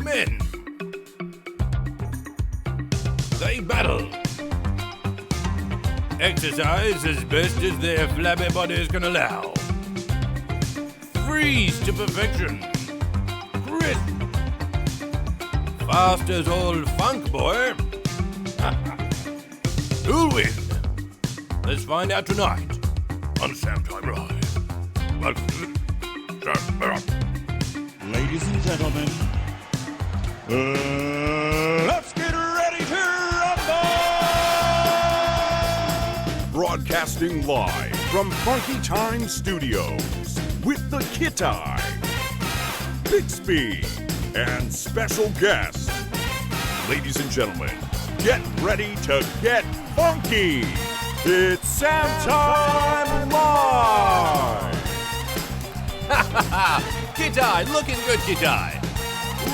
men. They battle. Exercise as best as their flabby bodies can allow. Freeze to perfection. Grit. Fast as old funk, boy. Who'll win? Let's find out tonight on SAMTIME Live. Welcome to Ladies and gentlemen, let's get ready to rumble! Broadcasting live from Funky Time Studios with the Kittai, Bixby, and special guest. Ladies and gentlemen, get ready to get funky. It's SAMTIME Live! Kittai, looking good, Kittai.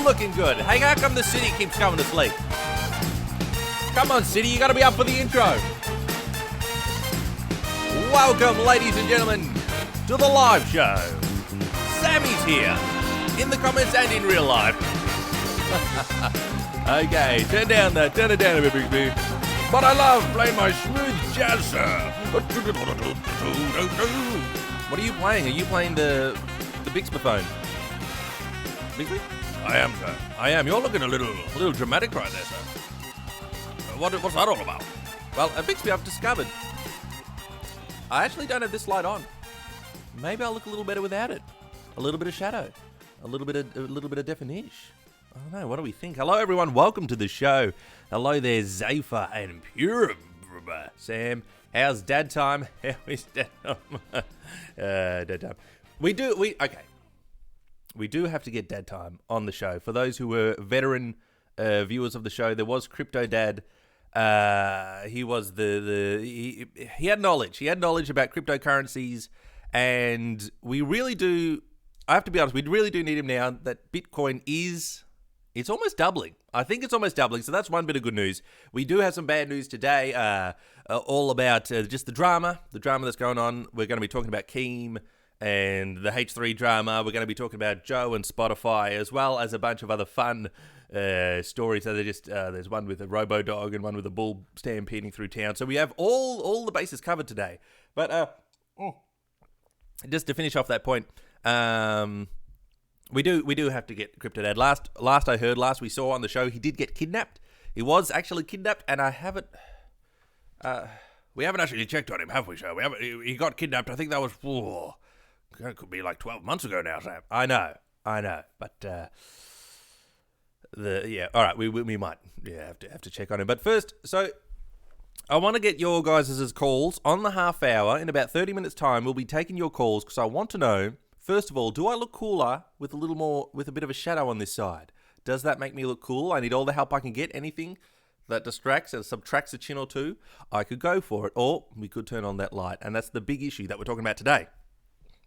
Looking good. Hey, how come the city keeps coming to sleep? Come on, city, you gotta be up for the intro. Welcome, ladies and gentlemen, to the live show. Sammy's here, in the comments and in real life. Okay, turn it down a bit, Bixby. But I love playing my smooth jazz, sir. What are you playing? Are you playing the Bixby phone? Bixby? I am, sir. I am. You're looking a little dramatic right there, sir. What's that all about? Well, at Bixby, I've discovered I actually don't have this light on. Maybe I'll look a little better without it. A little bit of shadow, a little bit of definition. I don't know. What do we think? Hello, everyone. Welcome to the show. Hello there, Zephyr and Pure. Sam, how's dad time? How is dad time? Dad time. We do have to get dad time on the show. For those who were veteran viewers of the show, there was Crypto Dad. He was he had knowledge. He had knowledge about cryptocurrencies, and we really do. I have to be honest. We really do need him now that Bitcoin it's almost doubling. I think it's almost doubling. So that's one bit of good news. We do have some bad news today. All about just the drama that's going on. We're going to be talking about Keem and the H3 drama. We're going to be talking about Joe and Spotify, as well as a bunch of other fun stories. So there's one with a robo dog and one with a bull stampeding through town. So we have all the bases covered today. But just to finish off that point, we do have to get Crypto Dad. Last we saw on the show, he did get kidnapped. He was actually kidnapped, and we haven't actually checked on him, have we, Joe? He got kidnapped. I think that was it could be like 12 months ago now, Sam. I know. But all right, we might have to check on him. But first, so I want to get your guys' calls on the half hour. In about 30 minutes' time, we'll be taking your calls because I want to know, first of all, do I look cooler with a bit of a shadow on this side? Does that make me look cool? I need all the help I can get. Anything that distracts and subtracts a chin or two, I could go for it. Or we could turn on that light. And that's the big issue that we're talking about today.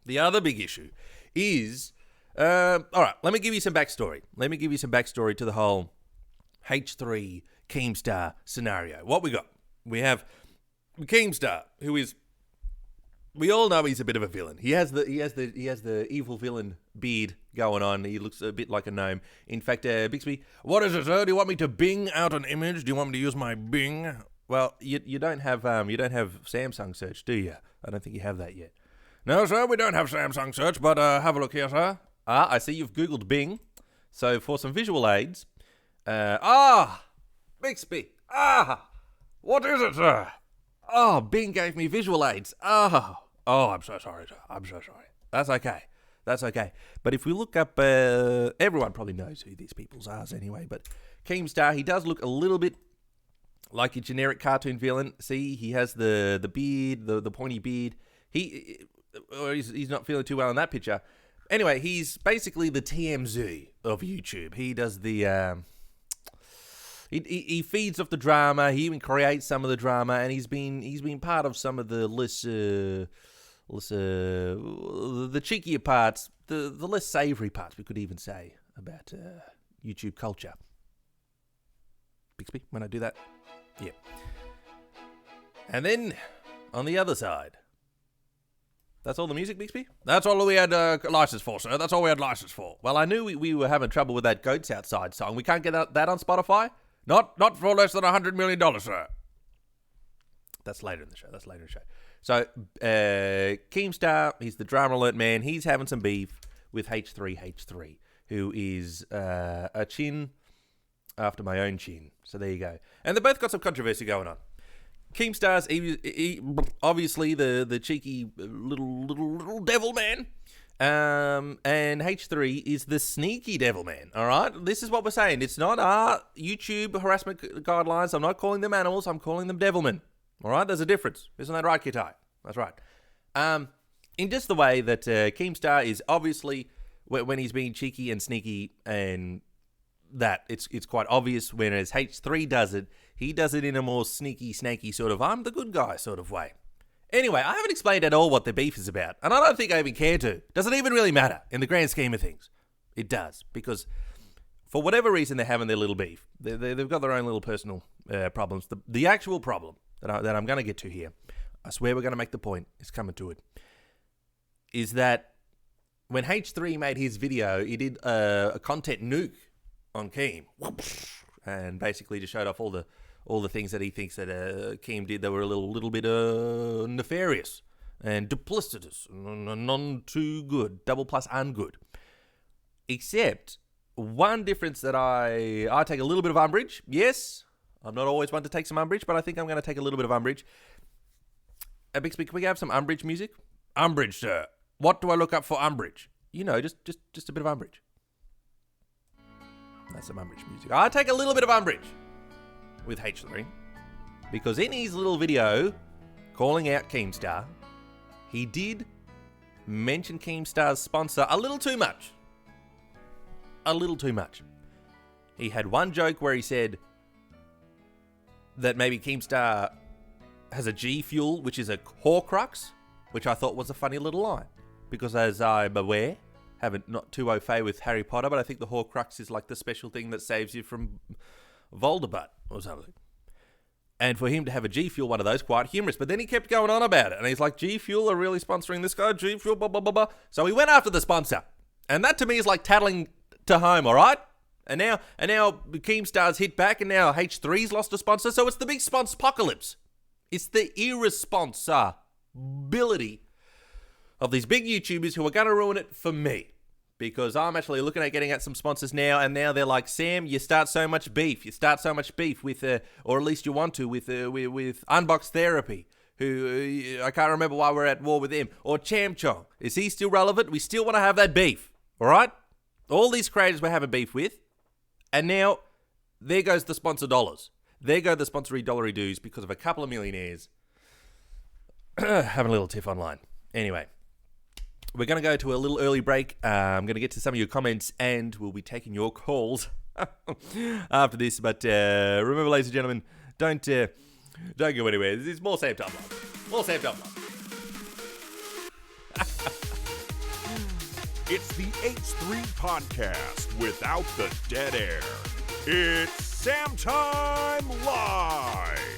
The other big issue is, all right, let me give you some backstory. To the whole H3 Keemstar scenario. What we got? We have Keemstar, who is, we all know he's a bit of a villain. He has the evil villain beard going on. He looks a bit like a gnome. In fact, Bixby, what is it, sir? Do you want me to Bing out an image? Do you want me to use my Bing? Well, you don't have Samsung search, do you? I don't think you have that yet. No, sir, we don't have Samsung search, but have a look here, sir. I see you've Googled Bing. So for some visual aids, Bixby, what is it, sir? Bing gave me visual aids. I'm so sorry, sir. I'm so sorry. That's okay. But if we look up, everyone probably knows who these people's are anyway, but Keemstar, he does look a little bit like a generic cartoon villain. See, he has the beard, the pointy beard. He's not feeling too well in that picture. Anyway, he's basically the TMZ of YouTube. He does the he feeds off the drama. He even creates some of the drama, and he's been part of some of the the cheekier parts, the less savoury parts, we could even say, about YouTube culture. Bixby, when I do that, yeah. And then on the other side, That's all the music, Bixby? That's all we had license for, sir. That's all we had license for. Well, I knew we were having trouble with that Goats Outside song. We can't get that on Spotify? Not for less than $100 million, sir. That's later in the show. So, Keemstar, he's the drama alert man. He's having some beef with H3H3, who is a chin after my own chin. So there you go. And they both got some controversy going on. Keemstar's obviously the cheeky little devil man. And H3 is the sneaky devil man, all right? This is what we're saying. It's not our YouTube harassment guidelines. I'm not calling them animals. I'm calling them devilmen, all right? There's a difference. Isn't that right, Kitai? That's right. In just the way that Keemstar is obviously, when he's being cheeky and sneaky and that, it's quite obvious, whereas H3 does it, he does it in a more sneaky, snaky sort of, I'm the good guy sort of way. Anyway, I haven't explained at all what the beef is about, and I don't think I even care to. Does it even really matter in the grand scheme of things? It does, because for whatever reason they're having their little beef. They've got their own little personal problems. The actual problem that I'm going to get to here, I swear we're going to make the point, is coming to it, is that when H3 made his video, he did a content nuke on Keem, and basically just showed off all the things that he thinks that Keem did that were a little bit nefarious and duplicitous, none too good, double plus ungood. Except one difference that I take a little bit of umbrage. Yes, I'm not always one to take some umbrage, but I think I'm going to take a little bit of umbrage. Bixby, can we have some umbrage music? Umbrage, sir. What do I look up for umbrage? You know, just a bit of umbrage. That's some umbrage music. I take a little bit of umbrage with H3, because in his little video calling out Keemstar, he did mention Keemstar's sponsor a little too much. He had one joke where he said that maybe Keemstar has a G Fuel, which is a Horcrux, which I thought was a funny little line, because as I'm aware, not too au fait with Harry Potter, but I think the Horcrux is like the special thing that saves you from Voldemort or something. And for him to have a G Fuel, one of those, quite humorous. But then he kept going on about it. And he's like, G Fuel are really sponsoring this guy, G Fuel, blah, blah, blah, blah. So he went after the sponsor. And that to me is like tattling to home, all right? And now Keemstar's hit back, and now H3's lost a sponsor. So it's the big sponsor apocalypse. It's the irresponsibility of these big YouTubers who are going to ruin it for me. Because I'm actually looking at getting at some sponsors now, and now they're like, Sam, you start so much beef with, or at least you want to, with Unbox Therapy, who I can't remember why we're at war with him, or Chamchong. Is he still relevant? We still want to have that beef, all right? All these creators we're having beef with, and now there goes the sponsor dollars. There go the sponsory dollary dues because of a couple of millionaires having a little tiff online. Anyway. We're going to go to a little early break. I'm going to get to some of your comments, and we'll be taking your calls after this. But remember, ladies and gentlemen, don't go anywhere. This is more SAMTIME Live. More SAMTIME Live. It's the H3 podcast without the dead air. It's SAMTIME Live.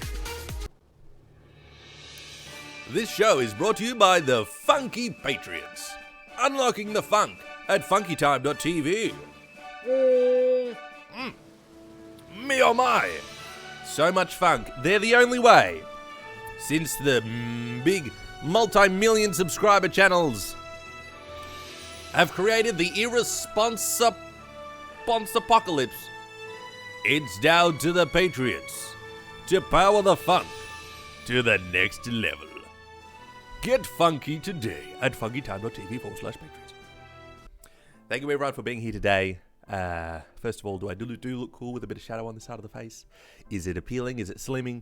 This show is brought to you by the Funky Patriots. Unlocking the funk at funkytime.tv. Me oh my. So much funk, they're the only way. Since the big multi-million subscriber channels have created the irresponsible apocalypse, it's down to the Patriots to power the funk to the next level. Get funky today at funkytime.tv/Patriots. Thank you everyone for being here today. First of all, do I do look cool with a bit of shadow on the side of the face? Is it appealing? Is it slimming?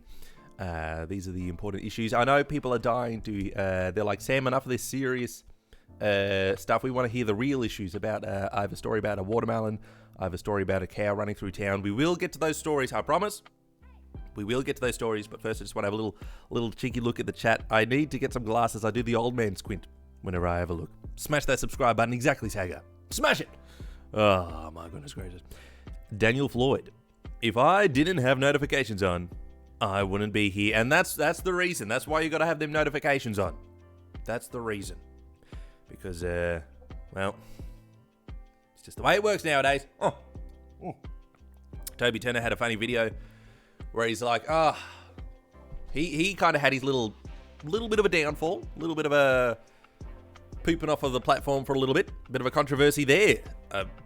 These are the important issues. I know people are dying to, they're like, Sam, enough of this serious stuff. We want to hear the real issues about, I have a story about a watermelon. I have a story about a cow running through town. We will get to those stories, I promise. We will get to those stories, but first I just want to have a little cheeky look at the chat. I need to get some glasses. I do the old man squint whenever I have a look. Smash that subscribe button, exactly, Saga. Smash it! Oh, my goodness gracious. Daniel Floyd. If I didn't have notifications on, I wouldn't be here. And that's the reason. That's why you got to have them notifications on. That's the reason. Because, well, it's just the way it works nowadays. Toby Turner had a funny video where he's like, he kind of had his little bit of a downfall, a little bit of a pooping off of the platform for a little bit of a controversy there,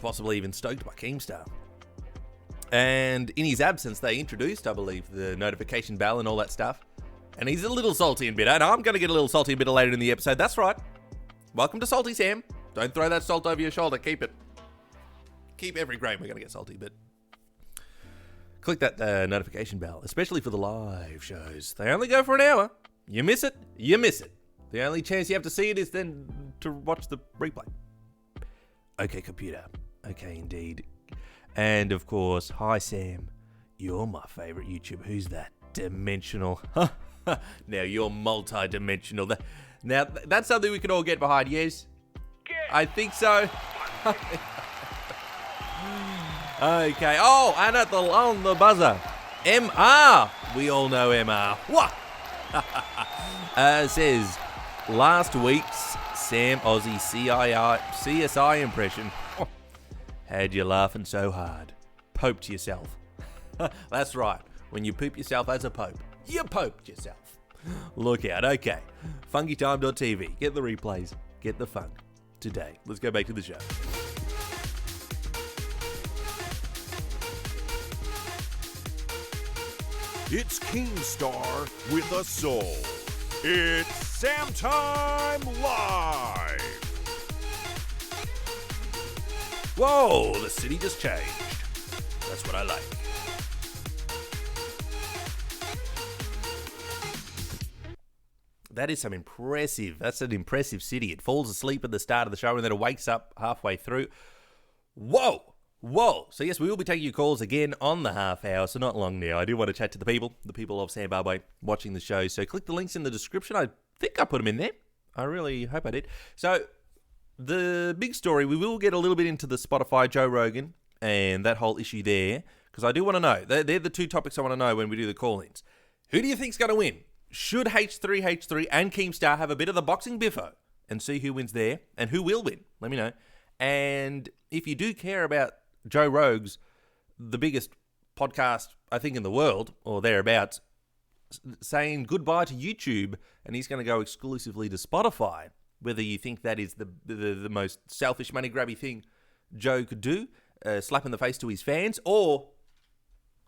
possibly even stoked by Keemstar. And in his absence, they introduced, I believe, the notification bell and all that stuff. And he's a little salty and bitter, and I'm going to get a little salty and bitter later in the episode. That's right. Welcome to Salty Sam. Don't throw that salt over your shoulder. Keep it. Keep every grain. We're going to get salty, but click that notification bell, especially for the live shows. They only go for an hour. You miss it, you miss it. The only chance you have to see it is then to watch the replay. Okay, computer. Okay, indeed. And of course, hi Sam. You're my favorite YouTuber. Who's that? Dimensional. Now you're multi-dimensional. Now that's something we can all get behind. Yes, I think so. Okay. Oh, and on the buzzer, MR. We all know MR. What? Says last week's Sam Aussie CSI impression had you laughing so hard. Poped yourself. That's right. When you poop yourself as a pope, you poped yourself. Look out. Okay. FunkyTime.tv. Get the replays. Get the fun. Today. Let's go back to the show. It's Keemstar with a soul. It's SAMTIME Live. Whoa, the city just changed. That's what I like. That is some impressive, that's an impressive city. It falls asleep at the start of the show and then it wakes up halfway through. Whoa. So yes, we will be taking your calls again on the half hour, so not long now. I do want to chat to the people of Zimbabwe watching the show. So click the links in the description. I think I put them in there. I really hope I did. So the big story, we will get a little bit into the Spotify, Joe Rogan, and that whole issue there, because I do want to know. They're the two topics I want to know when we do the call-ins. Who do you think's going to win? Should H3H3 and Keemstar have a bit of the boxing biffo and see who wins there and who will win? Let me know. And if you do care about Joe Rogan's, the biggest podcast, I think, in the world, or thereabouts, saying goodbye to YouTube, and he's going to go exclusively to Spotify, whether you think that is the most selfish, money-grabby thing Joe could do, slap in the face to his fans, or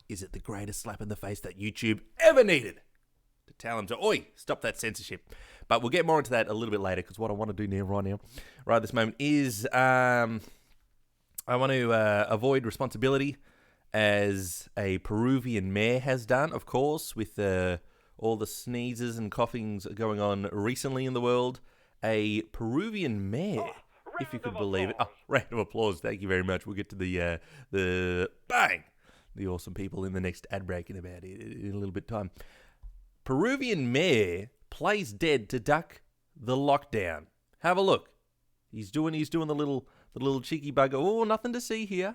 is it the greatest slap in the face that YouTube ever needed? To tell him to, oi, stop that censorship. But we'll get more into that a little bit later, because what I want to do right at this moment, is I want to avoid responsibility, as a Peruvian mayor has done, of course, with all the sneezes and coughings going on recently in the world. A Peruvian mayor, if you could believe it. Oh, round of applause. Thank you very much. We'll get to the bang, the awesome people in the next ad break in a little bit time. Peruvian mayor plays dead to duck the lockdown. Have a look. He's doing the little cheeky bugger. Oh, nothing to see here.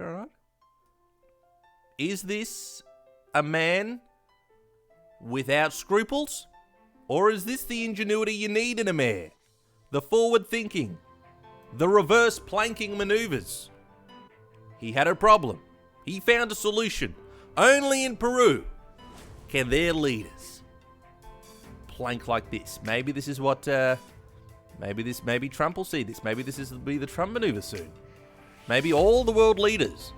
All right. Is this a man without scruples? Or is this the ingenuity you need in a mayor? The forward thinking. The reverse planking maneuvers. He had a problem. He found a solution. Only in Peru can their leaders plank like this. Maybe this is what... Maybe Trump will see this. Maybe this will be the Trump maneuver soon. Maybe all the world leaders,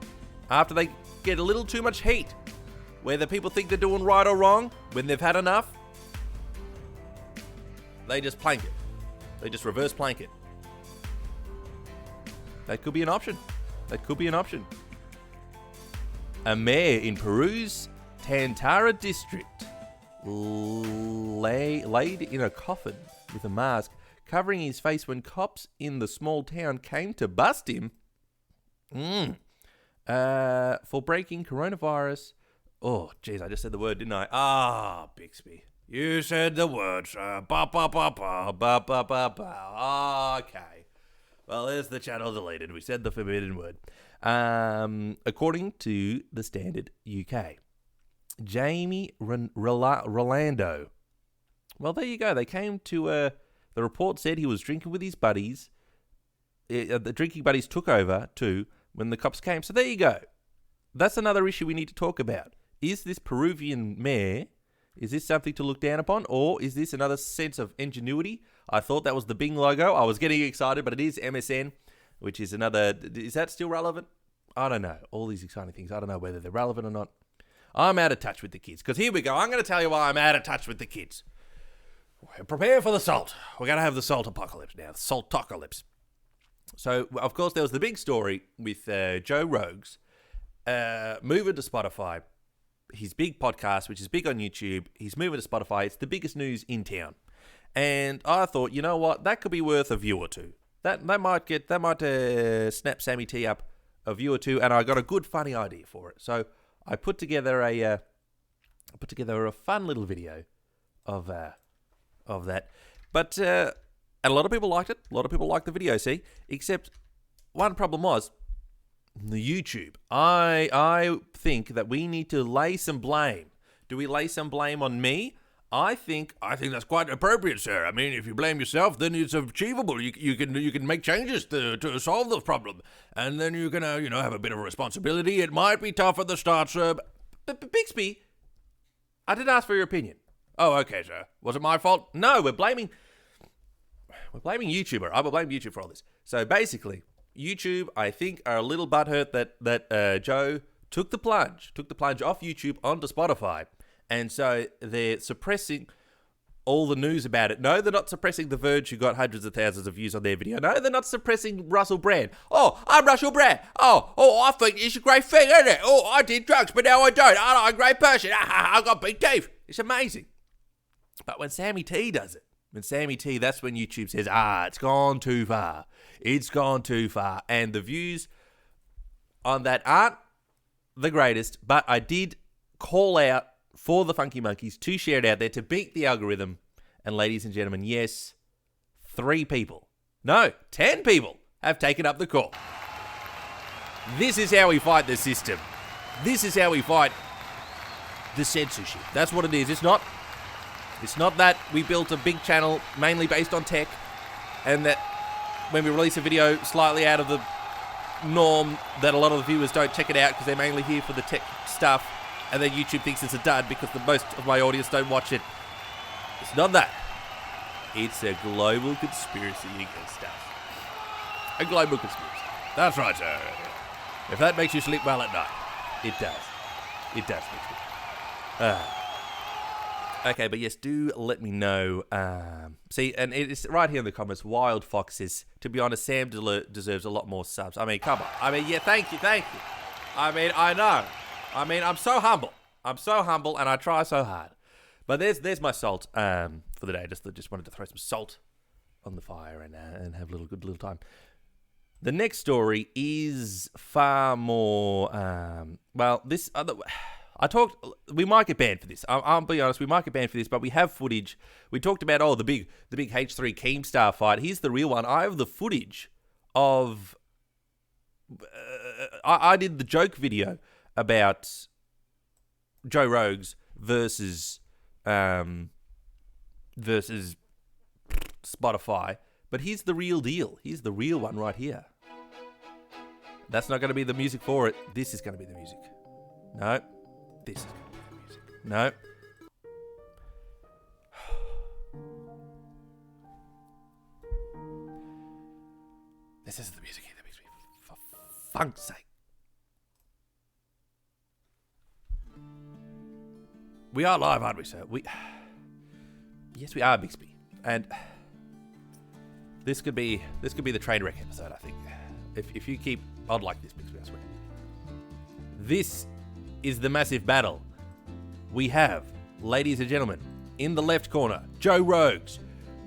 after they get a little too much heat, whether people think they're doing right or wrong, when they've had enough, they just plank it. They just reverse plank it. That could be an option. A mayor in Peru's Tantara district laid in a coffin with a mask covering his face when cops in the small town came to bust him for breaking coronavirus. Oh, jeez, I just said the word, didn't I? Ah, Bixby. You said the word, sir. Ba ba ba ba ba ba ba ba. Okay. Well, there's the channel deleted. We said the forbidden word. According to the Standard UK. Jamie Rolando. Well, there you go. They came to The report said he was drinking with his buddies. The drinking buddies took over too when the cops came. So there you go. That's another issue we need to talk about. Is this Peruvian mayor, is this something to look down upon, or is this another sense of ingenuity? I thought that was the Bing logo. I was getting excited, but it is MSN, which is another... Is that still relevant? I don't know. All these exciting things. I don't know whether they're relevant or not. I'm out of touch with the kids. Because here we go. I'm going to tell you why I'm out of touch with the kids. Prepare for the salt. We're going to have the salt apocalypse now. The saltocalypse. So, of course, there was the big story with Joe Rogan's moving to Spotify. His big podcast, which is big on YouTube. He's moving to Spotify. It's the biggest news in town. And I thought, you know what? That could be worth a view or two. That might snap Sammy T up a view or two. And I got a good, funny idea for it. So I put together a fun little video of that. But and a lot of people liked it. A lot of people liked the video. See, except one problem was the YouTube. I think that we need to lay some blame. Do we lay some blame on me? I think that's quite appropriate, sir. I mean, if you blame yourself, then it's achievable. You can make changes to solve the problem, and then you're gonna have a bit of a responsibility. It might be tough at the start, sir. But Bixby, I did ask for your opinion. Oh, okay, sir. Was it my fault? No, we're blaming YouTube. I will blame YouTube for all this. So basically, YouTube, I think, are a little butthurt that Joe took the plunge off YouTube onto Spotify. And so they're suppressing all the news about it. No, they're not suppressing The Verge, who got hundreds of thousands of views on their video. No, they're not suppressing Russell Brand. Oh, I'm Russell Brand. Oh, I think it's a great thing, isn't it? Oh, I did drugs, but now I don't. I'm a great person. I got big teeth. It's amazing. But when Sammy T does it, that's when YouTube says, it's gone too far. It's gone too far. And the views on that aren't the greatest, but I did call out for the Funky Monkeys to share it out there to beat the algorithm. And ladies and gentlemen, yes, 10 people have taken up the call. This is how we fight the system. This is how we fight the censorship. That's what it is. It's not that we built a big channel mainly based on tech, and that when we release a video slightly out of the norm, that a lot of the viewers don't check it out because they're mainly here for the tech stuff, and then YouTube thinks it's a dud because most of my audience don't watch it. It's not that. It's a global conspiracy against us. A global conspiracy. That's right, sir. If that makes you sleep well at night, it does. It does make me. Okay, but yes, do let me know. See, and it's right here in the comments. Wild Fox says, to be honest, Sam deserves a lot more subs. I mean, come on. I mean, yeah, thank you. I mean, I know. I mean, I'm so humble, and I try so hard. But there's my salt for the day. Just wanted to throw some salt on the fire and have a good little time. The next story is far more. We might get banned for this. I'll be honest, we might get banned for this, but we have footage. We talked about the big H3 Keemstar fight. Here's the real one. I have the footage of. I did the joke video about Joe Rogan's versus Spotify, but here's the real deal. Here's the real one right here. That's not going to be the music for it. This is going to be the music. No. This is going to be the music. No. This is the music here that makes me, for funk's sake. We are live, aren't we, sir? Yes, we are, Bixby. And this could be the train wreck episode, I think. If you keep on like this, Bixby, I swear. This is the massive battle. We have, ladies and gentlemen, in the left corner, Joe Rogan's.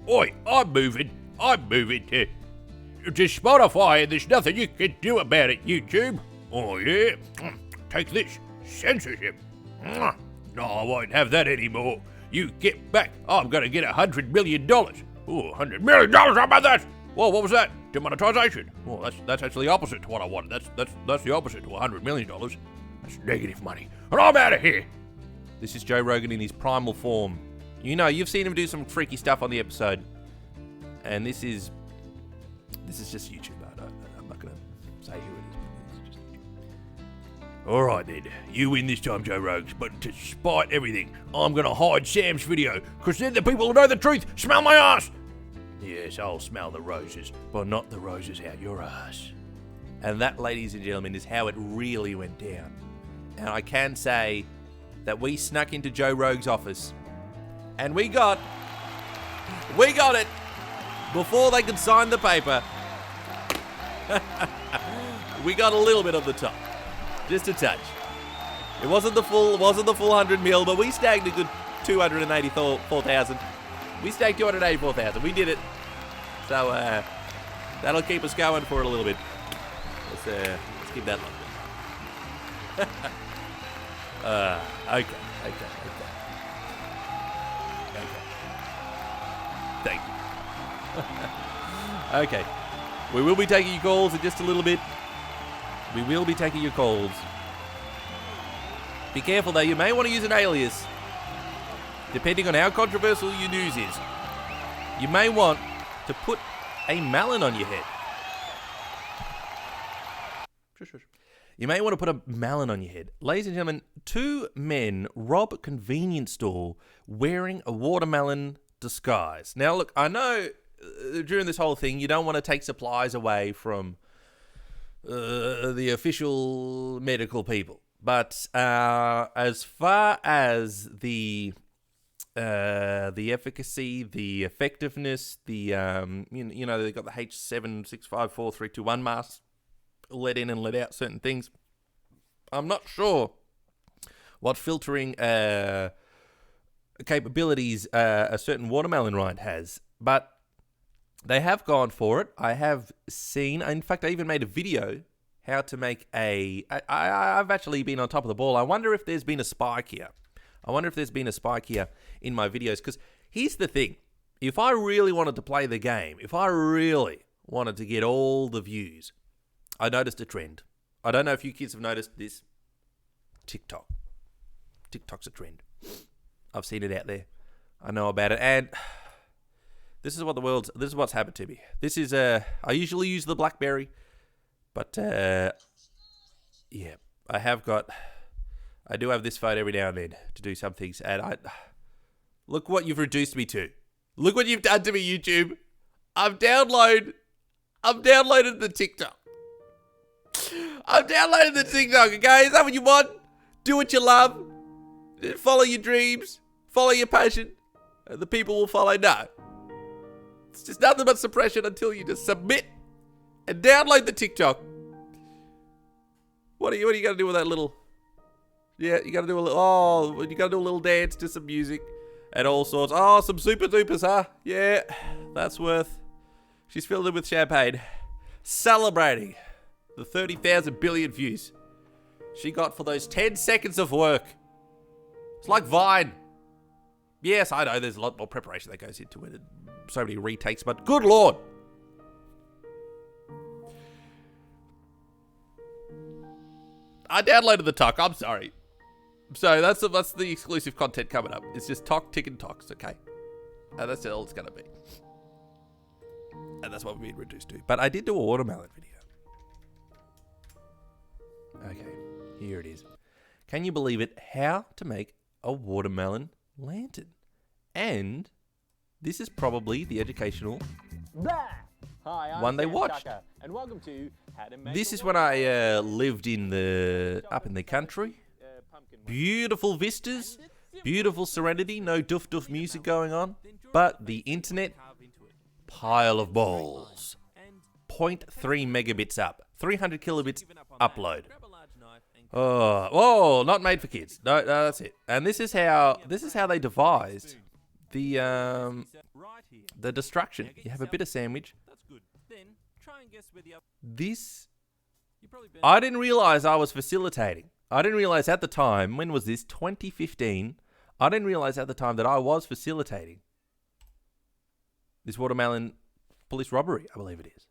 Oi, I'm moving to Spotify, and there's nothing you can do about it, YouTube. Oh yeah, take this, censorship. No, I won't have that anymore. You get back. I'm going to get $100 million. Oh, $100 million, how about that? Whoa, what was that? Demonetization. Well, that's actually the opposite to what I wanted. That's the opposite to $100 million. That's negative money. And I'm out of here. This is Joe Rogan in his primal form. You know, you've seen him do some freaky stuff on the episode. And this is just YouTube. I'm not going to say who it is. But it's just YouTube. All right, then. You win this time, Joe Rogan. But to spite everything, I'm going to hide Sam's video, because then the people will know the truth. Smell my ass! Yes, I'll smell the roses, but not the roses out your ass. And that, ladies and gentlemen, is how it really went down. And I can say that we snuck into Joe Rogan's office, and we got it before they could sign the paper. We got a little bit of the top, just a touch. It wasn't the full 100 mil, but we snagged a good 284,000. We snagged 284,000. We did it. So that'll keep us going for a little bit. Let's keep that long. Okay. Thank you. Okay. We will be taking your calls in just a little bit. We will be taking your calls. Be careful though, you may want to use an alias. Depending on how controversial your news is. You may want to put a melon on your head. You may want to put a melon on your head. Ladies and gentlemen, 2 men rob a convenience store wearing a watermelon disguise. Now, look, I know during this whole thing, you don't want to take supplies away from the official medical people. But as far as the efficacy, the effectiveness, the you know, they've got the H3H3 masks, let in and let out certain things. I'm not sure what filtering capabilities a certain watermelon rind has, but they have gone for it. I have seen, in fact, I even made a video how to make I've actually been on top of the ball. I wonder if there's been a spike here. In my videos, because here's the thing. If I really wanted to play the game, if I really wanted to get all the views, I noticed a trend. I don't know if you kids have noticed this. TikTok. TikTok's a trend. I've seen it out there. I know about it. And this is what's happened to me. This is, I usually use the BlackBerry, but, yeah, I do have this phone every now and then to do some things. And look what you've reduced me to. Look what you've done to me, YouTube. I've downloaded the TikTok. I've downloaded the TikTok, okay? Is that what you want? Do what you love. Follow your dreams. Follow your passion. And the people will follow. No. It's just nothing but suppression until you just submit and download the TikTok. What are you going to do with that little... Yeah, you got to do a little dance to some music and all sorts. Oh, some super dupers, huh? Yeah, that's worth. She's filled it with champagne. Celebrating the 30,000 billion views she got for those 10 seconds of work. It's like Vine. Yes, I know there's a lot more preparation that goes into it. So many retakes, but good Lord. I downloaded the talk. I'm sorry. So that's the exclusive content coming up. It's just talk, tick, and talks, okay? And that's all it's going to be. And that's what we've been reduced to. But I did do a watermelon video. Okay, here it is. Can you believe it? How to make a watermelon lantern. And this is probably the educational one they watched. And welcome to How to Make This is when I lived up in the country. Beautiful vistas, beautiful serenity, no doof music going on, but the internet, pile of balls. 0.3 megabits up, 300 kilobits upload. Oh, whoa, not made for kids. No, that's it. And this is how they devised the destruction. You have a bit of sandwich. This, I didn't realize I was facilitating. I didn't realize at the time, when was this? 2015. I didn't realize at the time that I was facilitating this watermelon police robbery, I believe it is.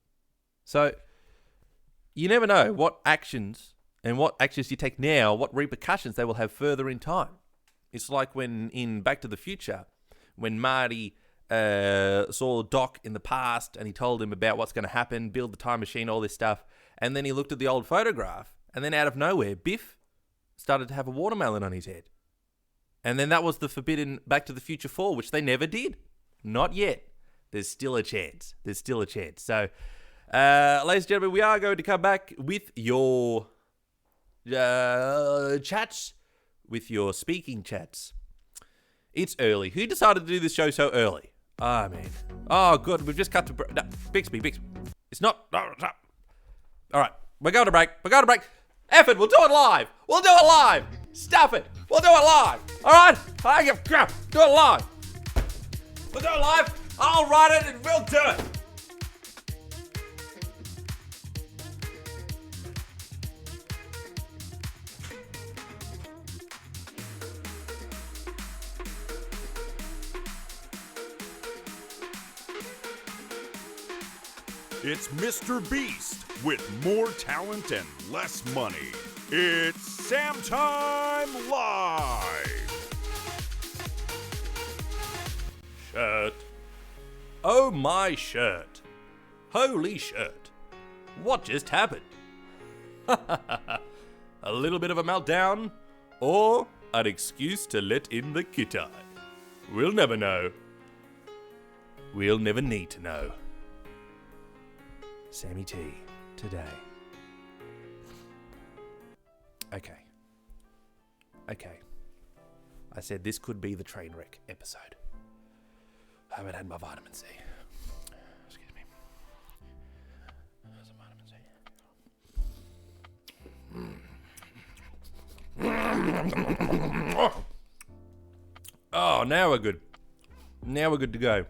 So, you never know what actions you take now, what repercussions they will have further in time. It's like when in Back to the Future, when Marty saw Doc in the past, and he told him about what's going to happen, build the time machine, all this stuff. And then he looked at the old photograph, and then out of nowhere, Biff started to have a watermelon on his head. And then that was the forbidden Back to the Future 4, which they never did. Not yet. There's still a chance. So, ladies and gentlemen, we are going to come back with your chats, with your speaking chats. It's early. Who decided to do this show so early? Ah, man. Oh, good. We've just cut to break. No, Bixby. It's not. No, it's not. All right. We're going to break. F it. We'll do it live. Stuff it. We'll do it live. All right? I give crap. Do it live. We'll do it live. I'll write it and we'll do it. It's Mr. Beast with more talent and less money. It's SAMTIME Live! Shirt. Oh, my shirt. Holy shirt. What just happened? A little bit of a meltdown, or an excuse to let in the kiddo. We'll never know. We'll never need to know. Sammy T, today. Okay. I said this could be the train wreck episode. I haven't had my vitamin C. Excuse me. Some vitamin C. Oh, now we're good. Now we're good to go.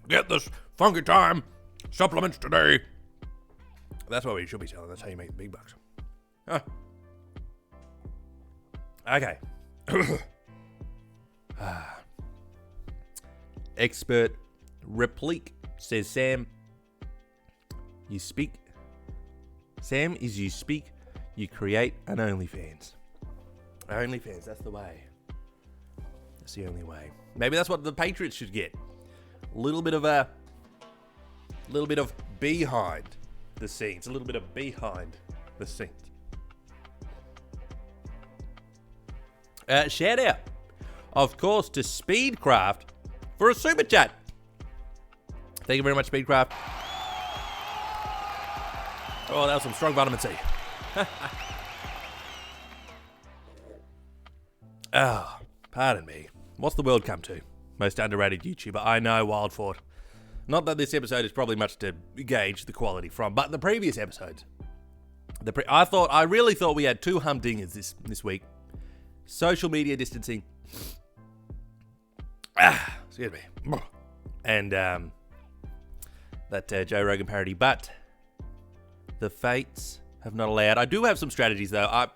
Get this funky time supplements today. That's what we should be selling. That's how you make the big bucks. Huh. Okay. Expert replique says, Sam, you speak. Sam is you speak, you create an OnlyFans. OnlyFans, that's the way. That's the only way. Maybe that's what the Patriots should get. A little bit of behind the scenes. Shout out, of course, to Speedcraft for a super chat. Thank you very much, Speedcraft. Oh, that was some strong vitamin C. Oh, pardon me. What's the world come to? Most underrated YouTuber. I know, Wildford. Not that this episode is probably much to gauge the quality from, but the previous episodes. I really thought we had two humdingers this week. Social media distancing. Excuse me. And that Joe Rogan parody. But the fates have not allowed. I do have some strategies, though.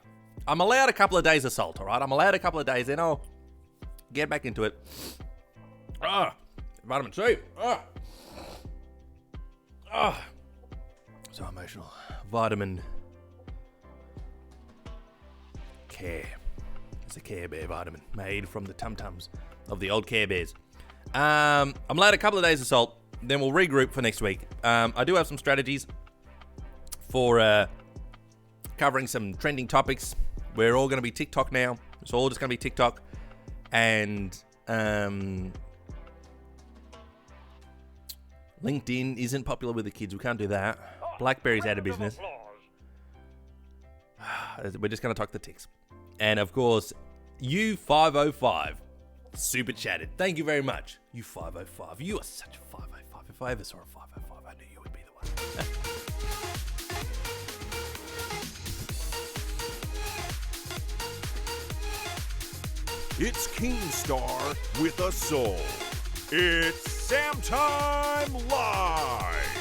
I'm allowed a couple of days of salt, all right? I'm allowed a couple of days, then I'll get back into it. Vitamin C. So emotional. Vitamin Care. It's a Care Bear vitamin made from the tum-tums of the old Care Bears. I'm allowed a couple of days of salt, then we'll regroup for next week. I do have some strategies for covering some trending topics. We're all going to be TikTok now. It's all just going to be TikTok. And LinkedIn isn't popular with the kids. We can't do that. BlackBerry's out of business. We're just going to talk the ticks. And of course, you 505 super chatted. Thank you very much. You 505. You are such a 505. If I ever saw a 505, I knew you would be the one. It's Keemstar with a soul. It's SAMTIME Live!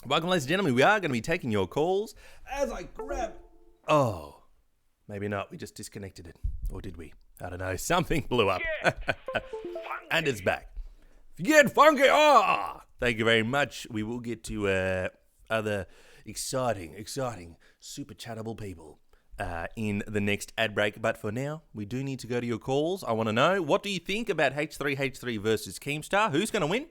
Welcome, ladies and gentlemen. We are going to be taking your calls as I grab... Oh, maybe not. We just disconnected it. Or did we? I don't know. Something blew up. And it's back. Get funky! Oh! Thank you very much. We will get to other exciting, super chattable people in the next ad break. But for now, we do need to go to your calls. I want to know, what do you think about H3H3 versus Keemstar? Who's going to win?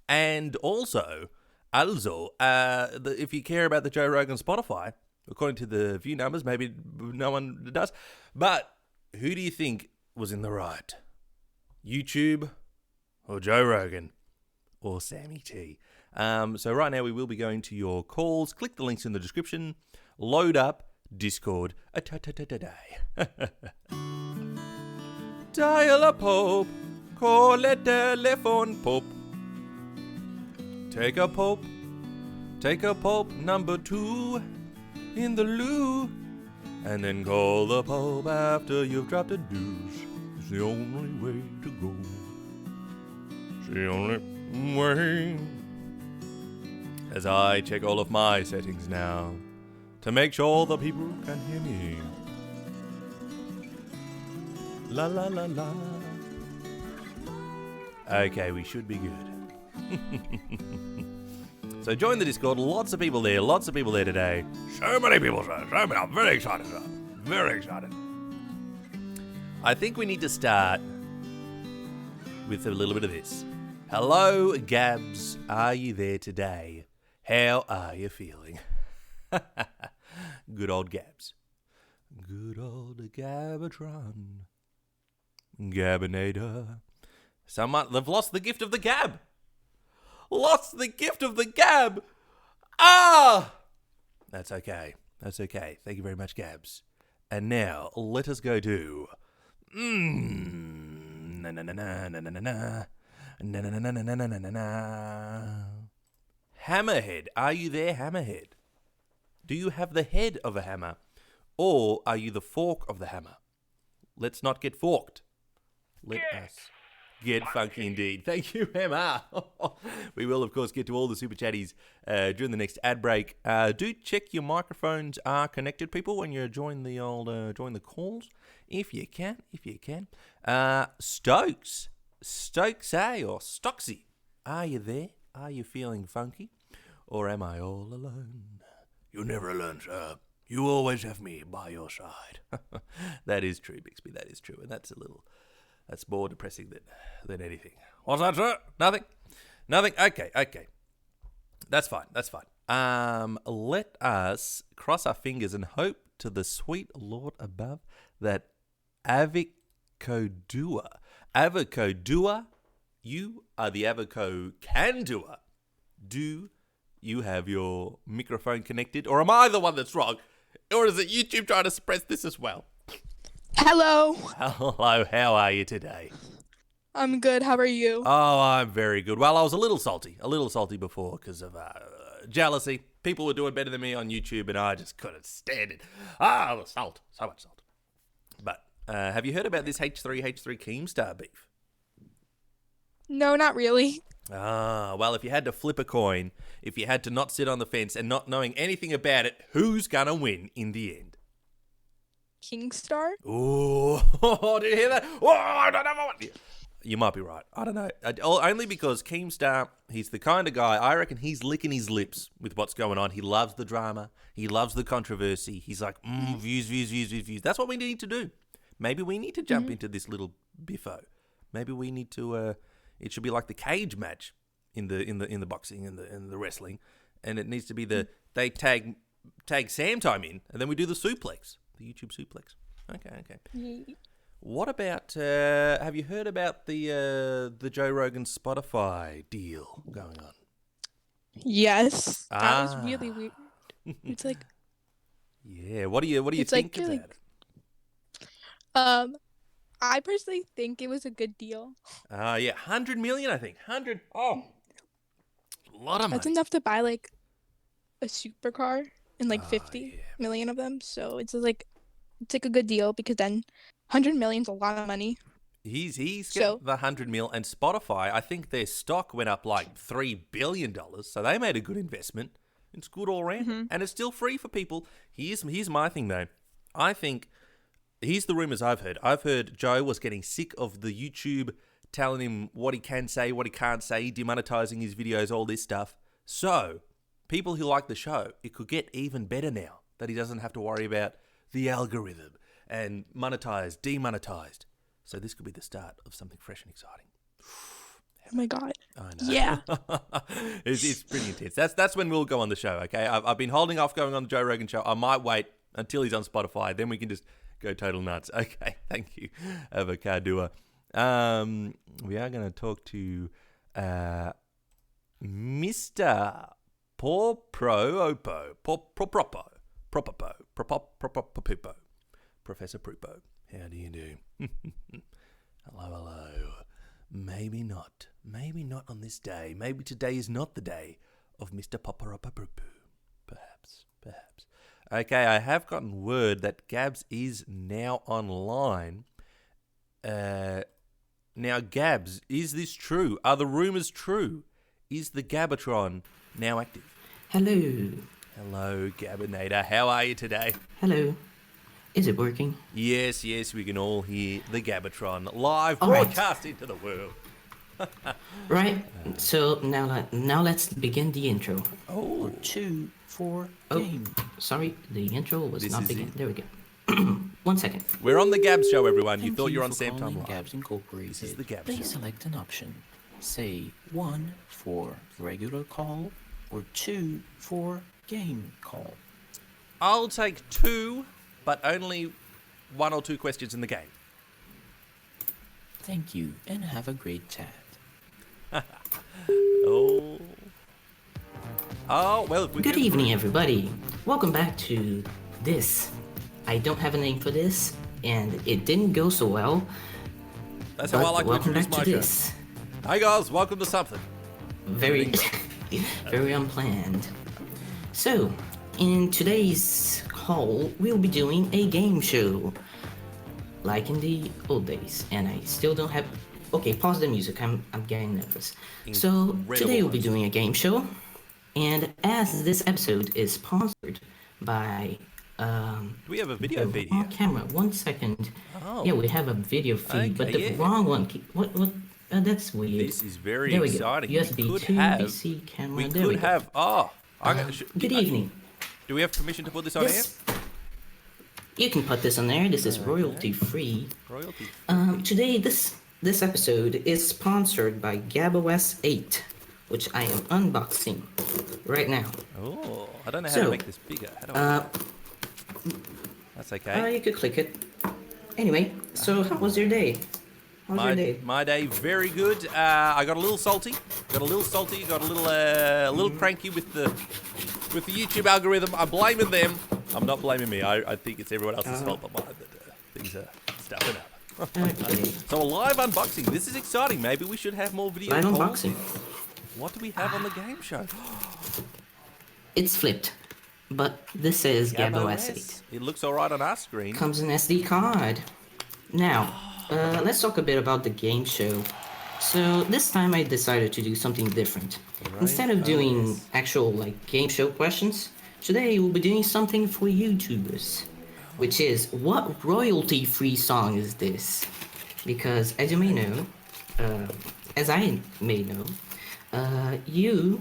And also, if you care about the Joe Rogan Spotify, according to the view numbers, maybe no one does, but who do you think was in the right? YouTube or Joe Rogan or Sammy T? So right now we will be going to your calls. Click the links in the description. Load up Discord. Dial a pope. Call a telephone pope. Take a pope number 2 in the loo, and then call the pope after you've dropped a douche. It's the only way to go. It's the only way. As I check all of my settings now to make sure the people can hear me. La la la la. Okay, we should be good. So join the Discord. Lots of people there today. So many people, sir. So many. I'm very excited, sir. Very excited. I think we need to start with a little bit of this. Hello, Gabs. Are you there today? How are you feeling? Good old Gabs. Good old Gabatron. Gabinator. They've lost the gift of the Gab. Lost the gift of the Gab. Ah! That's okay. That's okay. Thank you very much, Gabs. And now, let us go to... Hammerhead. Are you there, Hammerhead? Do you have the head of a hammer? Or are you the fork of the hammer? Let's not get forked. Let us get funky indeed. Thank you, Emma. We will, of course, get to all the super chatties during the next ad break. Do check your microphones are connected, people, when you join the calls, if you can. Stokes, or Stocksy, are you there? Are you feeling funky, or am I all alone? You're never alone, sir. You always have me by your side. That is true, Bixby. That is true, and that's more depressing than anything. What's that, sir? Nothing. Okay. That's fine. Let us cross our fingers and hope to the sweet Lord above that Avocadua, you are the Avoco can-doer. Do you have your microphone connected, or am I the one that's wrong? Or is it YouTube trying to suppress this as well? Hello. Hello, how are you today? I'm good. How are you? Oh, I'm very good. Well, I was a little salty before because of jealousy. People were doing better than me on YouTube, and I just couldn't stand it. The salt. So much salt. But have you heard about this H3H3 Keemstar beef? No, not really. Well, if you had to flip a coin, if you had to not sit on the fence and not knowing anything about it, who's gonna win in the end? Keemstar? Oh, did you hear that? Oh, I don't know. You might be right. I don't know. Only because Keemstar, he's the kind of guy, I reckon he's licking his lips with what's going on. He loves the drama. He loves the controversy. He's like, views. That's what we need to do. Maybe we need to jump into this little biffo. Maybe we need to... it should be like the cage match in the boxing and the wrestling, and it needs to be they tag SAMTIME in, and then we do the suplex, the YouTube suplex. Okay. What about? Have you heard about the Joe Rogan Spotify deal going on? Yes, that was really weird. It's like, yeah. What do you think about it? I personally think it was a good deal. Yeah, 100 million, I think. 100. Oh, a lot of money. That's enough to buy like a supercar and like 50 million of them. So it's like a good deal because then 100 million's a lot of money. He's getting the 100 mil, and Spotify, I think their stock went up like $3 billion. So they made a good investment. It's good all around, and it's still free for people. Here's my thing though. I think. Here's the rumours I've heard. I've heard Joe was getting sick of the YouTube telling him what he can say, what he can't say, demonetizing his videos, all this stuff. So, people who like the show, it could get even better now that he doesn't have to worry about the algorithm and monetized, demonetized. So this could be the start of something fresh and exciting. Oh my god. I know. Yeah. It's pretty intense. That's when we'll go on the show, okay? I've been holding off going on the Joe Rogan show. I might wait until he's on Spotify. Then we can just go total nuts. Okay, thank you, Avocadua. We are going to talk to Mr. Propopo, Professor Prupo. How do you do? Hello. Maybe not on this day. Maybe today is not the day of Mr. Poporopapupu. Perhaps. Okay, I have gotten word that Gabs is now online. Now, Gabs, is this true? Are the rumors true? Is the Gabatron now active? Hello. Hello, Gabinator. How are you today? Hello. Is it working? Yes, we can all hear the Gabatron live All right. broadcast into the world. Right. So now let's begin the intro. Oh, 2 4 Oh, game. sorry, the intro was This not is begin. it. There we go. 1 second. we're on the Gabs show, everyone. You Thank thought you were on for SAMTIME calling Live. Gabs Incorporated. This is the Gabs Please show. select an option. Say 1 for regular call or 2 for game call. I'll take 2, but only 1 or 2 questions in the game. Thank you and have a great chat. Oh, well, if we Good do- evening, everybody. Welcome back to this. I don't have a name for this, and it didn't go so well. That's how I But like to welcome introduce back my to show. this. Hey guys, welcome to something. Very, very unplanned. So, in today's call, we'll be doing a game show, like in the old days. And I still don't have. Okay, pause the music. I'm getting nervous. So today we'll be doing a game show, and as this episode is sponsored by. Do we have a video the feed wrong here? camera. 1 second. Oh. Yeah, we have a video feed, but Okay, the yeah. wrong one. What? That's weird. This is very There we exciting. go. USB we could 2 have. PC camera. We there could we go. have. Oh, Good evening. Do we have permission to put this on This, you can put this on there. This is royalty free. air? Royalty. Today, this episode is sponsored by GabOS 8, which I am unboxing right now. Oh, I don't know how to So, make this bigger. How do I? That's okay. You could click it. Anyway, so how was your day? How was your day? My day very good. I got a little salty. Got a little cranky with the YouTube algorithm. I'm blaming them. I'm not blaming me. I think it's everyone else's fault but mine that things are stuffing up. Okay. So a live unboxing. This is exciting. Maybe we should have more video Live calls. unboxing. What do we have on the game show? It's flipped, but this is GabOS 8. It looks alright on our screen. Comes an SD card. Now, let's talk a bit about the game show. So this time I decided to do something different. Instead of doing actual game show questions, today we'll be doing something for YouTubers, which is what royalty-free song is this? Because as you may know, as I may know, you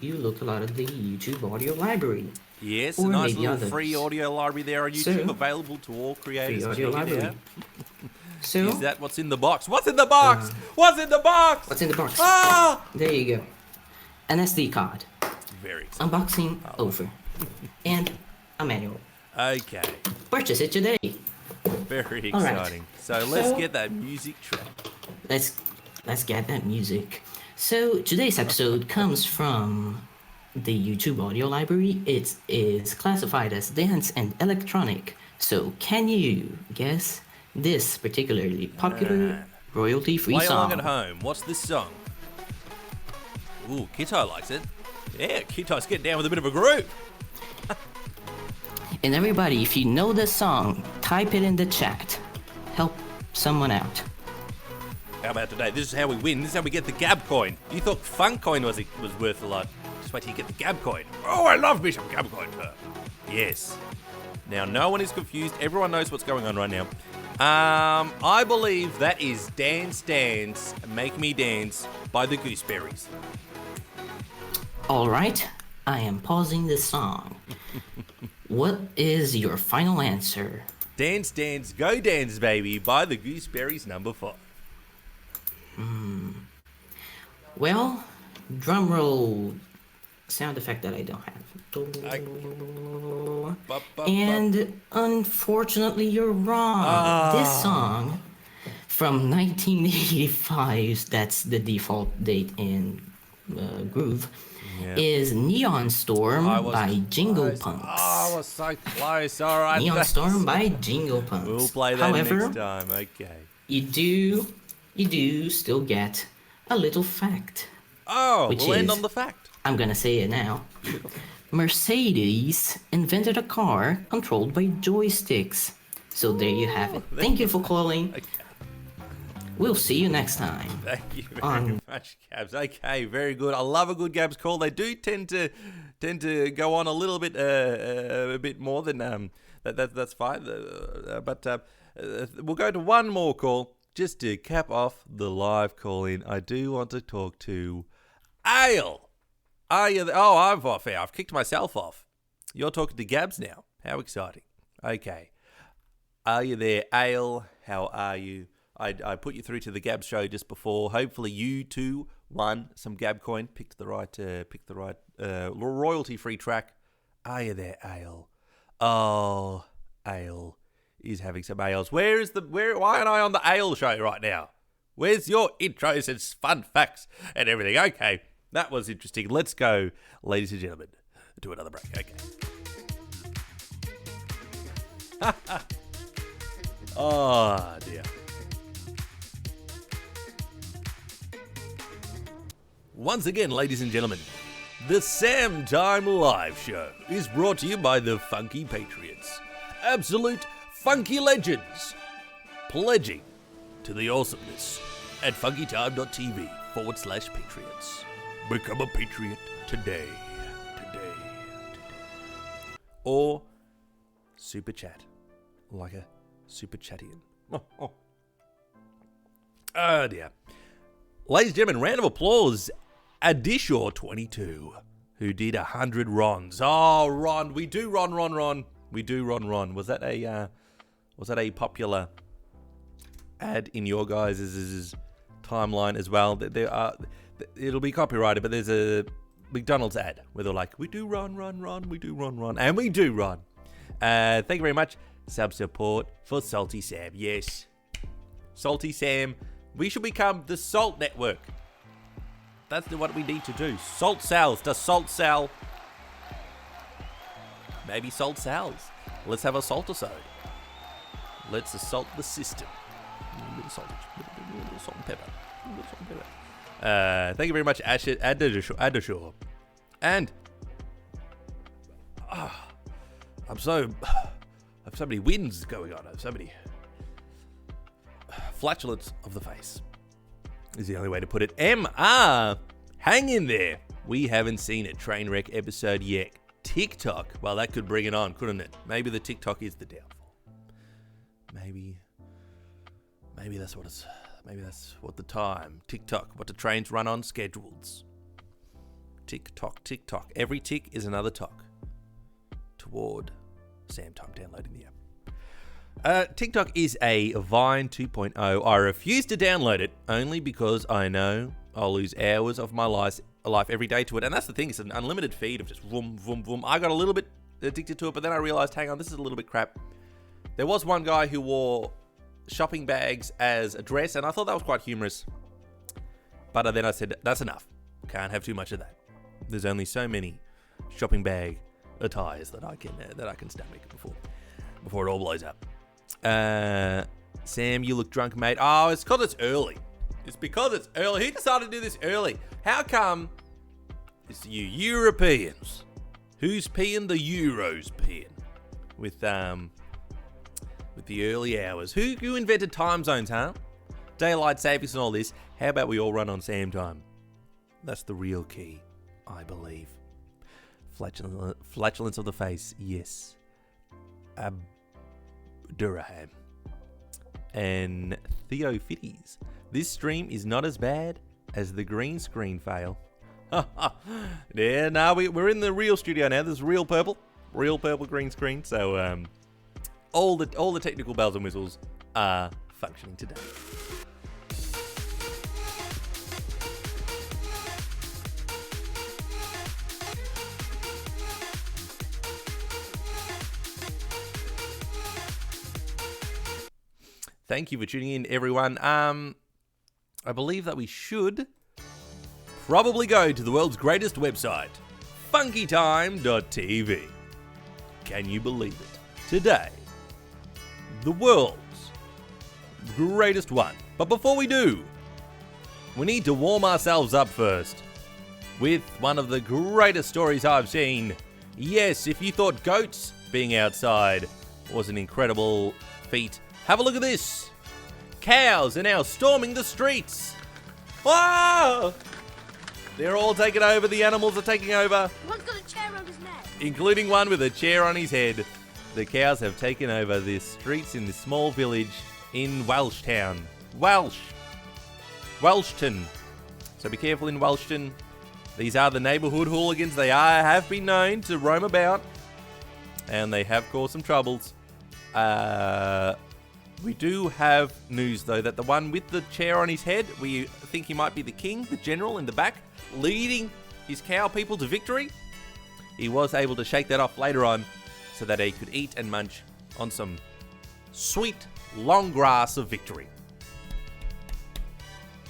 look a lot at the YouTube audio library. Yes, a Or nice maybe little others. free audio library there on YouTube, So, available to all creators. Free audio Check it library. out. So, Is that what's in the box? What's in the box? What's in the box? what's in the box? Ah! There you go. An SD card. Very exciting. Unboxing over. And a manual. Okay, Purchase it today. very All right. exciting. So let's So- get that music track. Let's get that music. So today's episode comes from the YouTube audio library. It is classified as dance and electronic. So can you guess this particularly popular royalty-free Play along song? at home. What's this song? Ooh, Kito likes it. Yeah, Kito's getting down with a bit of a groove. And everybody, if you know this song, type it in the chat. Help someone out. How about today? This is how we win. This is how we get the Gab coin. You thought Funk coin was worth a lot. Just wait till you get the Gab coin. Oh, I love me some Gab coin. Yes. Now, no one is confused. Everyone knows what's going on right now. I believe that is Dance Dance, Make Me Dance by the Gooseberries. Alright, I am pausing this song. What is your final answer? Dance, dance, go dance, baby, by the Gooseberries number 5. Well, drum roll sound effect that I don't have. And unfortunately, you're wrong. This song from 1985, that's the default date in Groove, is Neon Storm by Jingle Punks. Oh, I was so close. All right. Neon Storm by Jingle Punks. We'll play that However, next time. Okay. you do still get a little fact. Oh, Which we'll end is- on the fact. I'm gonna say it now. Mercedes invented a car controlled by joysticks. So there you have it. Thank you for calling. We'll see you next time. Thank you very much, Gabs. Okay, very good. I love a good Gabs call. They do tend to go on a little bit a bit more than that's fine. But we'll go to one more call just to cap off the live call in. I do want to talk to Ale. Are you? I've off. I've kicked myself off. You're talking to Gabs now. How exciting. Okay. Are you there, Ale? How are you? I put you through to the Gab show just before. Hopefully you too won some Gab coin. Picked the right royalty-free track. Are you there, Ale? Oh, Ale is having some ales. Why aren't I on the Ale show right now? Where's your intros and fun facts and everything? Okay, that was interesting. Let's go, ladies and gentlemen, to another break. Okay. Oh dear. Once again, ladies and gentlemen, the SAMTIME Live Show is brought to you by the Funky Patriots. Absolute funky legends. Pledging to the awesomeness at funkytime.tv/patriots. Become a patriot today. Or super chat. Like a super chattian. Oh dear. Ladies and gentlemen, round of applause. Adishore22, who did 100 Rons. Oh, Ron, we do Ron. We do Ron. Was that a popular ad in your guys' timeline as well? It'll be copyrighted, but there's a McDonald's ad where they're like, we do Ron, we do Ron, and we do Ron. Thank you very much. Sub support for Salty Sam. Yes, Salty Sam. We should become the Salt Network. That's what we need to do. Salt sells. Does salt sell? Maybe salt sells. Let's have a salt-a-sode. Let's assault the system. A little salt and pepper. Thank you very much, Adashore. And I have so many wins going on. I have so many flatulence of the face is the only way to put it. MR, hang in there. We haven't seen a train wreck episode yet. TikTok, well, that could bring it on, couldn't it? Maybe the TikTok is the downfall. Maybe that's what it's. Maybe that's what the time. TikTok, what the trains run on schedules. TikTok. Every tick is another talk toward SAMTIME downloading the app. TikTok is a Vine 2.0. I refuse to download it only because I know I'll lose hours of my life every day to it. And that's the thing, it's an unlimited feed of just vroom, vroom, vroom. I got a little bit addicted to it, but then I realized, hang on, this is a little bit crap. There was one guy who wore shopping bags as a dress, and I thought that was quite humorous. But then I said, that's enough. Can't have too much of that. There's only so many shopping bag attires that I can stomach before it all blows up. Sam, you look drunk, mate. Oh, it's because it's early. It's because it's early. Who decided to do this early? How come it's you Europeans? Who's peeing? The Euros peeing with the early hours. Who invented time zones, huh? Daylight savings and all this. How about we all run on SAMTIME? That's the real key, I believe. Flatulence of the face, yes. Durham. And Theo Fitties. This stream is not as bad as the green screen fail. Yeah, no, we're in the real studio now. There's real purple. real purple green screen. So all the technical bells and whistles are functioning today. Thank you for tuning in, everyone. I believe that we should probably go to the world's greatest website, funkytime.tv. Can you believe it? Today, the world's greatest one. But before we do, we need to warm ourselves up first with one of the greatest stories I've seen. Yes, if you thought goats being outside was an incredible feat, have a look at this. Cows are now storming the streets. Whoa! They're all taking over. The animals are taking over. One's got a chair on his neck. Including one with a chair on his head. The cows have taken over the streets in this small village in Welshtown. Welshton. So be careful in Welshton. These are the neighbourhood hooligans. They have been known to roam about. And they have caused some troubles. We do have news, though, that the one with the chair on his head, we think he might be the king, the general in the back, leading his cow people to victory. He was able to shake that off later on so that he could eat and munch on some sweet, long grass of victory.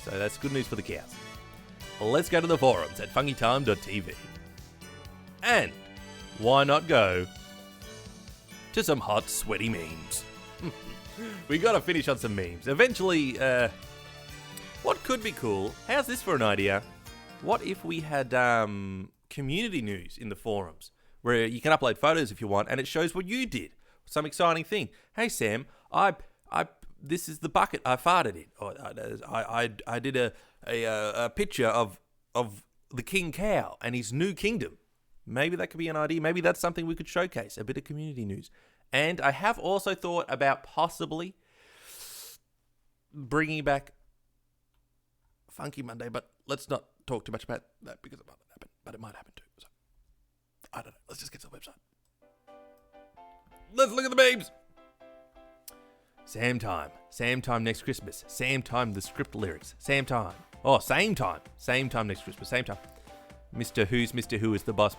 So that's good news for the cows. Let's go to the forums at funkytime.tv. And why not go to some hot, sweaty memes? We gotta finish on some memes. Eventually, what could be cool? How's this for an idea? What if we had community news in the forums where you can upload photos if you want, and it shows what you did, some exciting thing. Hey Sam, this is the bucket I farted in. Or I did a picture of the king cow and his new kingdom. Maybe that could be an idea. Maybe that's something we could showcase. A bit of community news. And I have also thought about possibly bringing back Funky Monday, but let's not talk too much about that because it might not happen, but it might happen too. So, I don't know. Let's just get to the website. Let's look at the memes. Samtime. Samtime next Christmas. Samtime the script lyrics. Samtime. Oh, same time. Same time next Christmas. Same time. Mr. Who is the boss?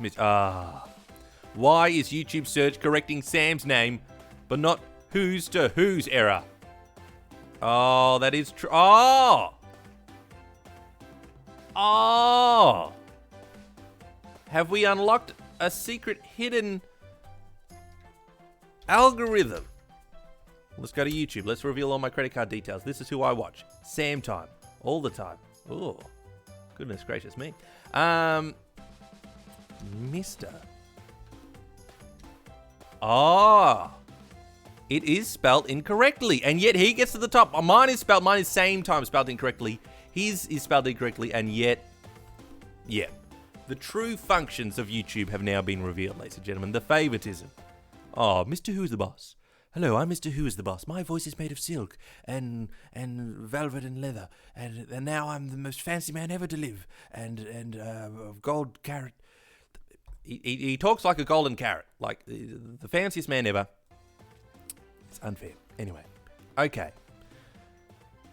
Why is YouTube search correcting Sam's name, but not who's to who's error? Oh, that is true. Oh! Have we unlocked a secret hidden algorithm? Let's go to YouTube. Let's reveal all my credit card details. This is who I watch. Samtime. All the time. Oh, goodness gracious me. Mr. It is spelled incorrectly, and yet he gets to the top. Mine is same time spelled incorrectly. His is spelled incorrectly, and yet, yeah. The true functions of YouTube have now been revealed, ladies and gentlemen. The favoritism. Oh, Mr. Who is the boss? Hello, I'm Mr. Who is the boss. My voice is made of silk and velvet and leather, and now I'm the most fancy man ever to live, and of gold carrot. He talks like a golden carrot, like the fanciest man ever. It's unfair. Anyway, okay.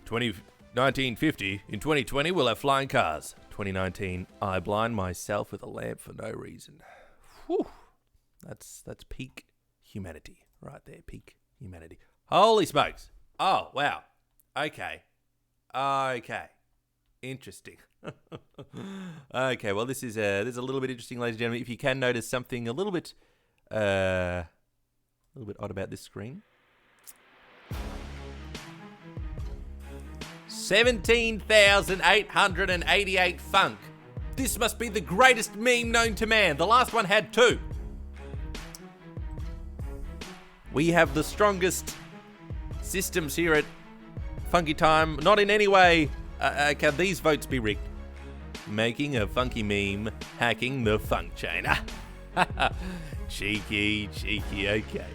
1950, in 2020 we'll have flying cars. 2019, I blind myself with a lamp for no reason. Whew. That's peak humanity right there, peak humanity. Holy smokes. Oh, wow. Okay. Interesting. Okay, well, this is a little bit interesting, ladies and gentlemen. If you can notice something a little bit odd about this screen. 17,888 funk. This must be the greatest meme known to man. The last one had 2. We have the strongest systems here at Funky Time. Not in any way can these votes be rigged. Making a funky meme, hacking the funk chain. Cheeky, okay.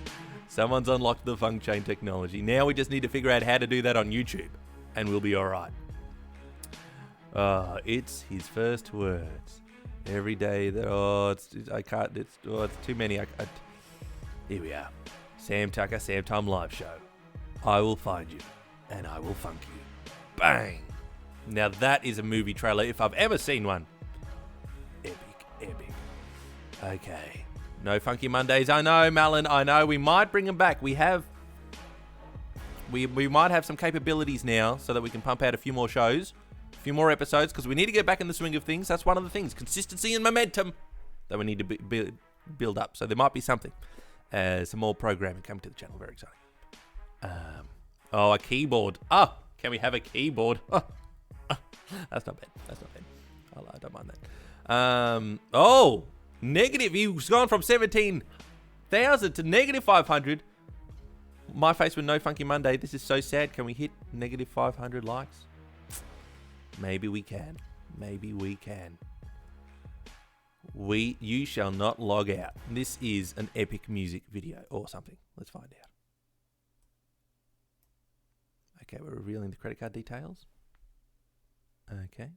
Someone's unlocked the funk chain technology. Now we just need to figure out how to do that on YouTube, and we'll be alright. It's his first words. Every day that, it's too many. Here we are. Sam Tucker, SAMTIME live show. I will find you, and I will funk you. Bang! Now that is a movie trailer if I've ever seen one. Epic, epic. Okay. No Funky Mondays. I know, Malin. I know. We might bring them back. We might have some capabilities now so that we can pump out a few more shows, a few more episodes, because we need to get back in the swing of things. That's one of the things. Consistency and momentum that we need to build up. So there might be something. Some more programming coming to the channel. Very exciting. A keyboard. Can we have a keyboard? That's not bad. That's not bad. I don't mind that. Negative. He's gone from 17,000 to negative 500. My face with no Funky Monday. This is so sad. Can we hit negative 500 likes? Maybe we can. Maybe we can. You shall not log out. This is an epic music video or something. Let's find out. Okay, we're revealing the credit card details. Okay.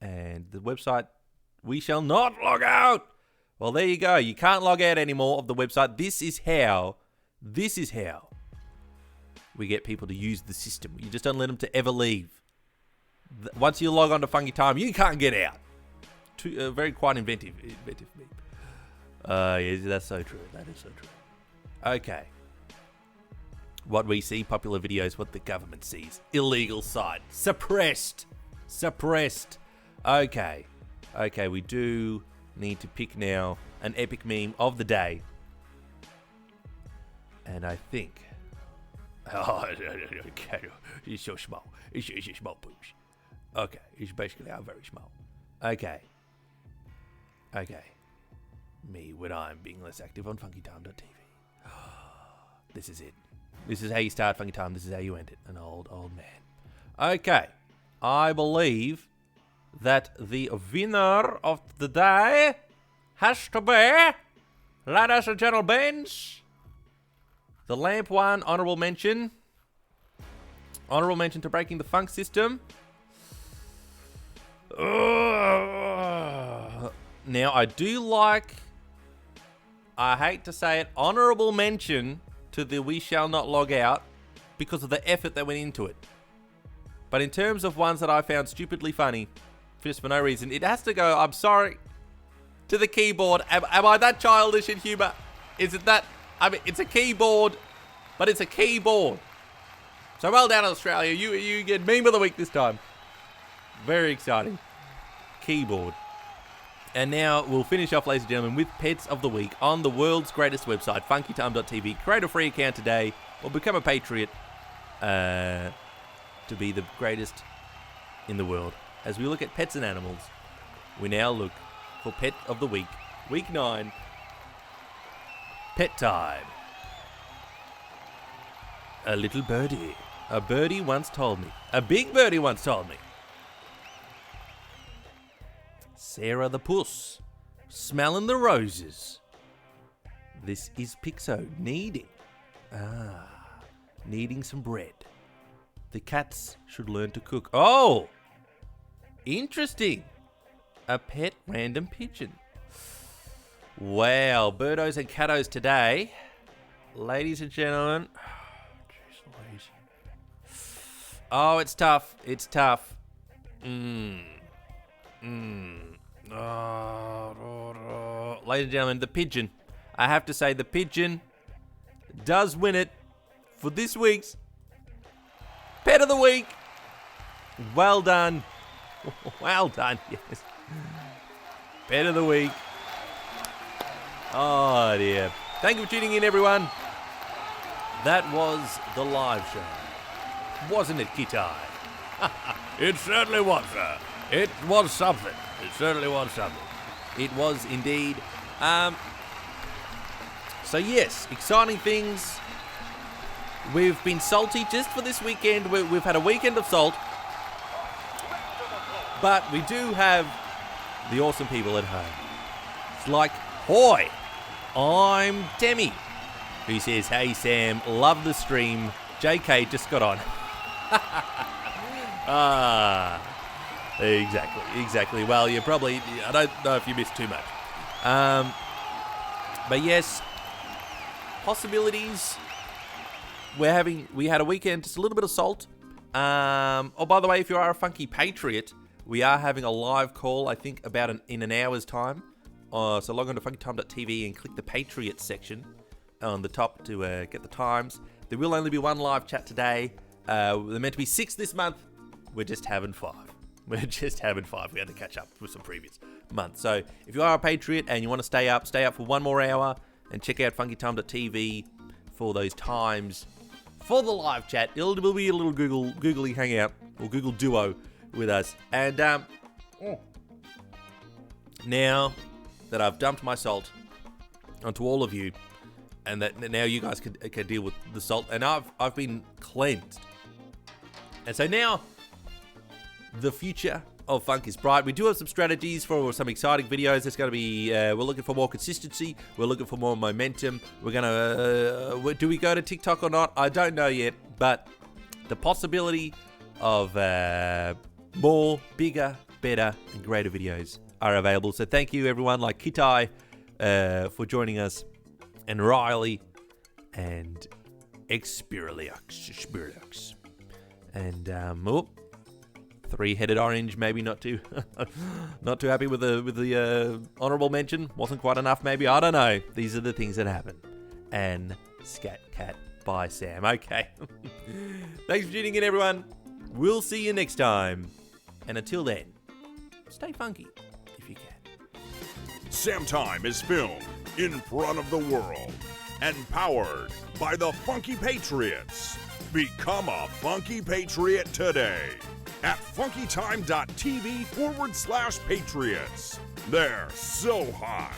And the website, we shall not log out. Well, there you go. You can't log out anymore of the website. This is how we get people to use the system. You just don't let them to ever leave. Once you log on to Funky Time, you can't get out. Quite inventive. Yes, that's so true. That is so true. Okay. What we see, popular videos, what the government sees. Illegal site. Suppressed. Okay, we do need to pick now an epic meme of the day. And I think... okay, it's so small. It's a small push. Okay, it's basically very small. Okay. Me when I'm being less active on funkytime.tv. This is it. This is how you start Funky Time. This is how you end it. An old man. Okay. I believe that the winner of the day has to be, ladies and gentlemen, the Lamp One honorable mention. Honorable mention to Breaking the Funk System. Now, I do like, I hate to say it, honorable mention to the We Shall Not Log Out because of the effort that went into it. But in terms of ones that I found stupidly funny, just for no reason, it has to go, I'm sorry, to the keyboard. Am I that childish in humour? Is it that? I mean, it's a keyboard, but it's a keyboard. So well done, Australia. You get meme of the week this time. Very exciting. Keyboard. And now we'll finish off, ladies and gentlemen, with Pets of the Week on the world's greatest website, funkytime.tv. Create a free account today or become a patriot to be the greatest in the world. As we look at pets and animals, we now look for Pet of the Week. Week 9, Pet Time. A little birdie. A birdie once told me. A big birdie once told me. Sarah the Puss, smelling the roses. This is Pixo needing some bread. The cats should learn to cook. Oh, interesting. A pet random pigeon. Wow, birdos and cattos today. Ladies and gentlemen. Oh, it's tough. It's tough. Ladies and gentlemen, the pigeon. I have to say the pigeon does win it for this week's Pet of the Week. Well done. Well done, yes. Pet of the Week. Oh, dear. Thank you for tuning in, everyone. That was the live show. Wasn't it, Kitai? It certainly was, sir. It was something. It certainly was something. It was indeed. So yes, exciting things. We've been salty just for this weekend. We've had a weekend of salt. But we do have the awesome people at home. It's like, hoi, I'm Demi, who says, hey Sam, love the stream. JK just got on. Exactly. Well, you probably, I don't know if you missed too much. But yes, possibilities. We had a weekend, just a little bit of salt. Oh, by the way, if you are a Funky Patriot, we are having a live call, I think, in an hour's time. So log on to funkytime.tv and click the Patriot section on the top to get the times. There will only be one live chat today. They're meant to be 6 this month. We're just having 5. We had to catch up with some previous months. So if you are a Patriot and you want to stay up for one more hour and check out funkytime.tv for those times for the live chat. It will be a little googly hangout or Google Duo with us. And now that I've dumped my salt onto all of you, and that now you guys can deal with the salt, and I've been cleansed. And so now the future of funk is bright. We do have some strategies for some exciting videos. It's going to be, we're looking for more consistency. We're looking for more momentum. We're going to, do we go to TikTok or not? I don't know yet, but the possibility of more, bigger, better, and greater videos are available. So thank you everyone like Kitai for joining us, and Riley, and Expiriliux. And, three-headed orange, maybe not too happy with the honourable mention. Wasn't quite enough, maybe. I don't know. These are the things that happen. And Scat Cat by Sam. Okay. Thanks for tuning in, everyone. We'll see you next time. And until then, stay funky if you can. SAMTIME is filmed in front of the world and powered by the Funky Patriots. Become a Funky Patriot today at funkytime.tv/patriots. They're so hot.